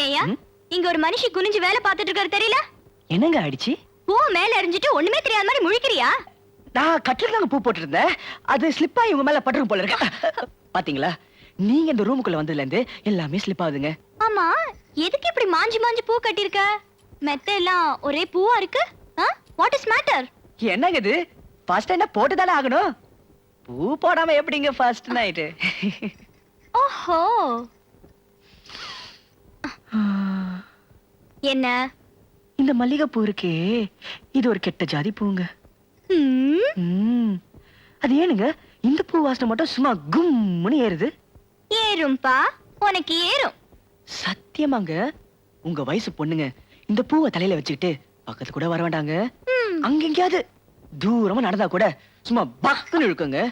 ஏயா இங்க ஒரு மனுஷி குனிஞ்சு வேலை பார்த்துட்டு இருக்காரு தெரியல? என்னங்க ஆயிடுச்சு? பூ மேல எறிஞ்சிட்டு ஒண்ணுமே தெரியாத மாதிரி முழிக்கிறியா? நான் கட்டில தாங்க பூ போட்டு இருந்தேன். அது ஸ்லிப் ஆகி உங்க மேல பட்டுரும் போல இருக்கு. பாத்தீங்களா? நீங்க இந்த ரூமுக்குள்ள வந்ததுல இருந்து எல்லாமே ஸ்லிப் ஆகுதுங்க. ஆமா, எதுக்கு இப்படி மாஞ்சி மாஞ்சி பூ கட்டிருக்க? மெத்த எல்லாம் ஒரே பூவா இருக்கு. What is matter? என்னங்க இது? ஃபர்ஸ்ட் என்ன போட்டு தானே ஆகணும். பூ போடாம எப்படிங்க ஃபர்ஸ்ட் நைட்? ஓஹோ, என்ன? இந்த மல்லிகை பூ இருக்கே, இது ஒரு கெட்ட ஜாதி பூங்க. அது ஏனுங்க இந்த பூ வாசனை மட்டும் சும்மா கும்முன்னு ஏறுது? ஏறும்பா, உனக்கு ஏறும். சத்தியமாங்க, உங்க வயசு பொண்ணுங்க இந்த பூவை தலையில வச்சுக்கிட்டு பக்கத்து கூட வர வேண்டாங்க. அங்க எங்கேயாவது தூரமா நடந்தா கூட சும்மா பக்குன்னு இழுக்குங்க.